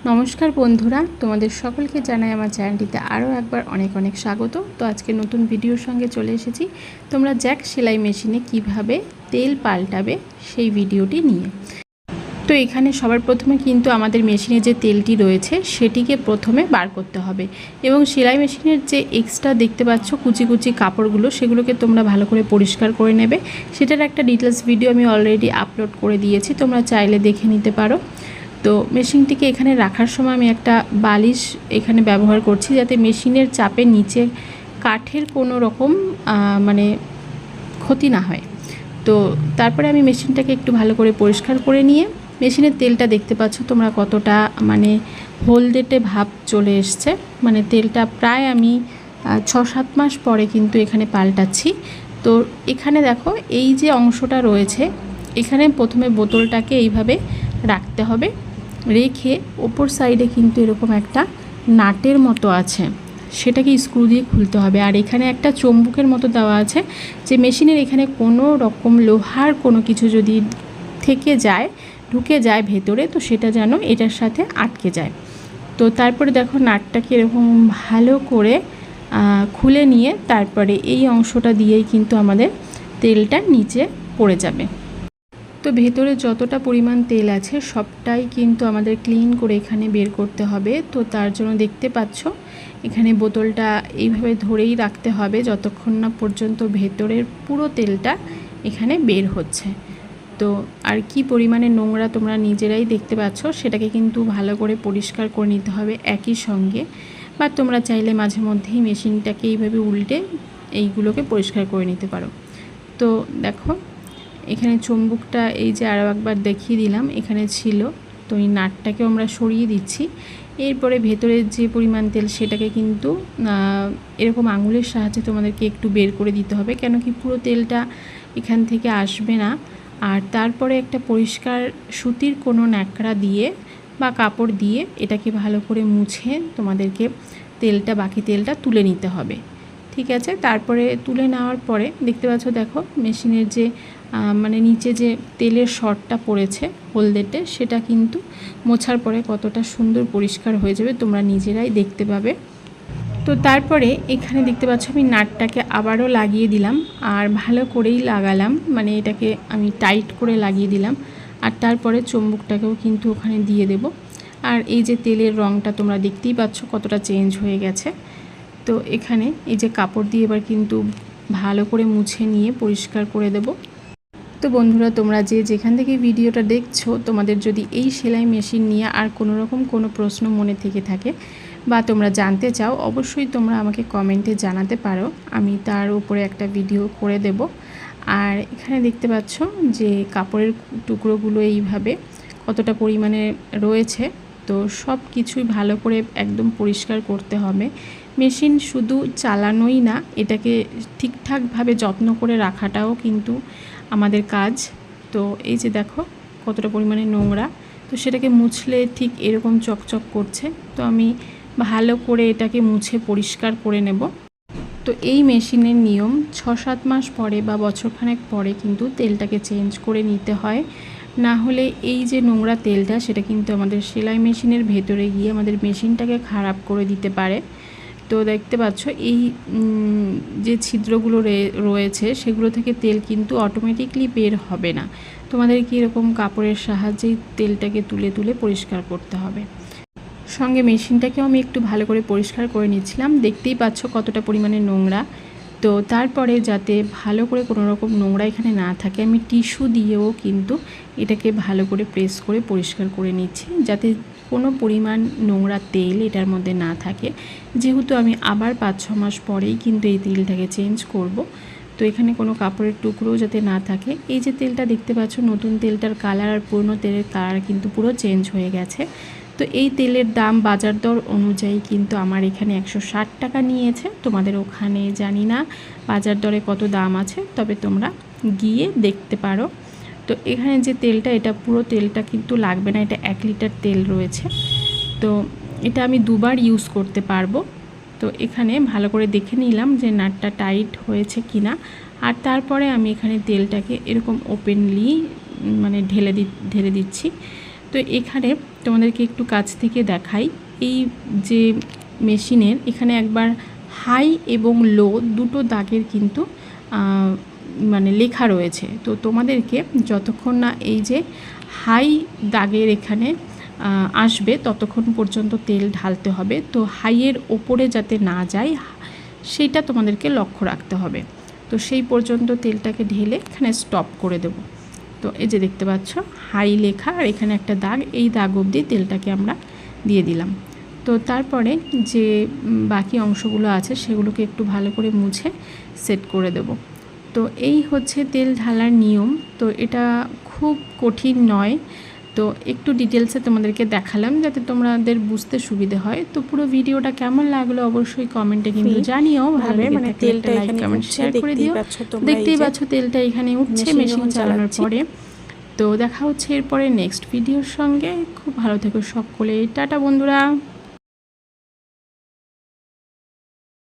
নমস্কার বন্ধুরা, তোমাদের সকলকে জানাই আমার চ্যানেলটিতে আরও একবার অনেক অনেক স্বাগত। তো আজকে নতুন ভিডিওর সঙ্গে চলে এসেছি তোমরা জ্যাক সেলাই মেশিনে কিভাবে তেল পাল্টাবে সেই ভিডিওটি নিয়ে। তো এখানে সবার প্রথমে কিন্তু আমাদের মেশিনে যে তেলটি রয়েছে সেটিকে প্রথমে বার করতে হবে এবং সেলাই মেশিনের যে এক্সট্রা দেখতে পাচ্ছ কুচি কুচি কাপড়গুলো সেগুলোকে তোমরা ভালো করে পরিষ্কার করে নেবে। সেটার একটা ডিটেলস ভিডিও আমি অলরেডি আপলোড করে দিয়েছি, তোমরা চাইলে দেখে নিতে পারো। তো মেশিনটিকে এখানে রাখার সময় আমি একটা বালিশ এখানে ব্যবহার করছি যাতে মেশিনের চাপে নিচে কাঠের কোনো রকম মানে ক্ষতি না হয়। তো তারপরে আমি মেশিনটাকে একটু ভালো করে পরিষ্কার করে নিয়ে মেশিনের তেলটা দেখতে পাচ্ছ তোমরা কতটা মানে হলদেটে ভাব চলে এসছে, মানে তেলটা প্রায় আমি 6-7 মাস পরে কিন্তু এখানে পাল্টাচ্ছি। তো এখানে দেখো এই যে অংশটা রয়েছে এখানে প্রথমে বোতলটাকে এইভাবে রাখতে হবে, রেখে ওপর সাইডে কিন্তু এরকম একটা নাটের মতো আছে, সেটাকে স্ক্রু দিয়ে খুলতে হবে। আর এখানে একটা চুম্বকের মতো দেওয়া আছে যে মেশিনের এখানে কোনো রকম লোহার কোনো কিছু যদি থেকে যায় ঢুকে যায় ভেতরে, তো সেটা যেন এটার সাথে আটকে যায়। তো তারপরে দেখো নাটটাকে এরকম ভালো করে খুলে নিয়ে তারপরে এই অংশটা দিয়েই কিন্তু আমাদের তেলটা নিচে পড়ে যাবে। তো ভেতরে যতটা পরিমাণ তেল আছে সবটাই কিন্তু আমাদের ক্লিন করে এখানে বের করতে হবে। তো তার জন্য দেখতে পাচ্ছ এখানে বোতলটা এইভাবে ধরেই রাখতে হবে যতক্ষণ না পর্যন্ত ভেতরের পুরো তেলটা এখানে বের হচ্ছে। তো আর কি পরিমাণে নোংরা তোমরা নিজেরাই দেখতে পাচ্ছ, সেটাকে কিন্তু ভালো করে পরিষ্কার করে নিতে হবে একই সঙ্গে। বা তোমরা চাইলে মাঝে মধ্যেই মেশিনটাকে এইভাবে উল্টে এইগুলোকে পরিষ্কার করে নিতে পারো। তো দেখো এখানে চুম্বকটা এই যে আরও একবার দেখিয়ে দিলাম এখানে ছিল, তো এই নাটটাকেও আমরা সরিয়ে দিচ্ছি। এরপরে ভেতরের যে পরিমাণ তেল সেটাকে কিন্তু এরকম আঙুলের সাহায্যে তোমাদেরকে একটু বের করে দিতে হবে, কেন কি পুরো তেলটা এখান থেকে আসবে না। আর তারপরে একটা পরিষ্কার সুতির কোনো ন্যাকড়া দিয়ে বা কাপড় দিয়ে এটাকে ভালো করে মুছে তোমাদেরকে বাকি তেলটা তুলে নিতে হবে। ঠিক আছে, তারপরে তুলে নেওয়ার পরে দেখতে পাচ্ছ দেখো মেশিনের যে মানে নিচে যে তেলের শর্টটা পড়েছে হলদেটে, সেটা কিন্তু মোছার পরে কতটা সুন্দর পরিষ্কার হয়ে যাবে তোমরা নিজেরাই দেখতে পাবে। তো তারপরে এখানে দেখতে পাচ্ছ আমি নাটটাকে আবারও লাগিয়ে দিলাম আর ভালো করেই লাগালাম, মানে এটাকে আমি টাইট করে লাগিয়ে দিলাম। আর তারপরে চুম্বকটাকেও কিন্তু ওখানে দিয়ে দেব। আর এই যে তেলের রঙটা তোমরা দেখতেই পাচ্ছ কতটা চেঞ্জ হয়ে গেছে। তো এখানে এই যে কাপড় দিয়ে এবার কিন্তু ভালো করে মুছে নিয়ে পরিষ্কার করে দেব। তো বন্ধুরা তোমরা যে যেখান থেকে ভিডিওটা দেখছো, তোমাদের যদি এই সেলাই মেশিন নিয়ে আর কোনো রকম কোনো প্রশ্ন মনে থেকে থাকে বা তোমরা জানতে চাও, অবশ্যই তোমরা আমাকে কমেন্টে জানাতে পারো, আমি তার উপরে একটা ভিডিও করে দেব। আর এখানে দেখতে পাচ্ছ যে কাপড়ের টুকরোগুলো এইভাবে কতটা পরিমাণে রয়েছে। তো সব কিছুই ভালো করে একদম পরিষ্কার করতে হবে। মেশিন শুধু চালানোই না, এটাকে ঠিকঠাকভাবে যত্ন করে রাখাটাও কিন্তু আমাদের কাজ। তো এই যে দেখো কতটা পরিমাণে নোংরা, তো সেটাকে মুছলে ঠিক এরকম চকচক করছে। তো আমি ভালো করে এটাকে মুছে পরিষ্কার করে নেব। তো এই মেশিনের নিয়ম 6-7 মাস পরে বা বছরখানেক পরে কিন্তু তেলটাকে চেঞ্জ করে নিতে হয়, না হলে এই যে নোংরা তেলটা সেটা কিন্তু আমাদের সেলাই মেশিনের ভেতরে গিয়ে আমাদের মেশিনটাকে খারাপ করে দিতে পারে। তো দেখতে পাচ্ছ এই যে ছিদ্রগুলো রয়েছে সেগুলো থেকে তেল কিন্তু অটোমেটিকলি বের হবে না, তোমাদেরকে এরকম কাপড়ের সাহায্যেই তেলটাকে তুলে তুলে পরিষ্কার করতে হবে। সঙ্গে মেশিনটাকেও আমি একটু ভালো করে পরিষ্কার করে নিচ্ছিলাম, দেখতেই পাচ্ছ কতটা পরিমাণে নোংরা। তো তারপরে যাতে ভালো করে কোনো রকম নোংরা এখানে না থাকে আমি টিস্যু দিয়েও কিন্তু এটাকে ভালো করে প্রেস করে পরিষ্কার করে নিচ্ছি, যাতে কোনো পরিমাণ নোংরা তেল এটার মধ্যে না থাকে। যেহেতু আমি আবার 5-6 মাস পরেই কিন্তু এই তেলটাকে চেঞ্জ করব, তো এখানে কোনো কাপড়ের টুকরোও যাতে না থাকে। এই যে তেলটা দেখতে পাচ্ছ নতুন তেলটার কালার আর পুরনো তেলের কালার কিন্তু পুরো চেঞ্জ হয়ে গেছে। তো এই তেলের দাম বাজার দর অনুযায়ী কিন্তু আমার এখানে 160 টাকা নিয়েছে, তোমাদের ওখানে জানি না বাজার দরে কত দাম আছে, তবে তোমরা গিয়ে দেখতে পারো। তো এখানে যে তেলটা এটা পুরো তেলটা কিন্তু লাগবে না, এটা 1 লিটার তেল রয়েছে। তো এটা আমি দুবার ইউজ করতে পারবো। তো এখানে ভালো করে দেখে নিলাম যে নাটটা টাইট হয়েছে কিনা। আর তারপরে আমি এখানে তেলটাকে এরকম ওপেনলি মানে ঢেলে দিচ্ছি। তো এখানে তোমাদেরকে একটু কাছ থেকে দেখাই, এই যে মেশিনের এখানে একবার হাই এবং লো দুটো দাগের কিন্তু মানে লেখা রয়েছে। তো তোমাদেরকে যতক্ষণ না এই যে হাই দাগের এখানে আসবে ততক্ষণ পর্যন্ত তেল ঢালতে হবে। তো হাইয়ের ওপরে যাতে না যায় সেইটা তোমাদেরকে লক্ষ্য রাখতে হবে। তো সেই পর্যন্ত তেলটাকে ঢেলে এখানে স্টপ করে দেব। তো এই যে দেখতে পাচ্ছ হাই লেখা আর এখানে একটা দাগ, এই দাগ অবধি তেলটাকে আমরা দিয়ে দিলাম। তো তারপরে যে বাকি অংশগুলো আছে সেগুলোকে একটু ভালো করে মুছে সেট করে দেব। তো এই হচ্ছে তেল ঢালার নিয়ম। তো এটা খুব কঠিন নয়, তো একটু ডিটেলসে তোমাদেরকে দেখালাম যাতে তোমাদের বুঝতে সুবিধে হয়। তো পুরো ভিডিওটা কেমন লাগলো অবশ্যই কমেন্টে কিন্তু জানিও। ভালো মানে তেলটা লাইক কমেন্ট শেয়ার করে দিও। দেখতেই পাচ্ছ তেলটা এখানে উঠছে মেশিন চালানোর পরে। তো দেখা হচ্ছে এরপরে নেক্সট ভিডিওর সঙ্গে। খুব ভালো থেকো সকলে, টাটা বন্ধুরা।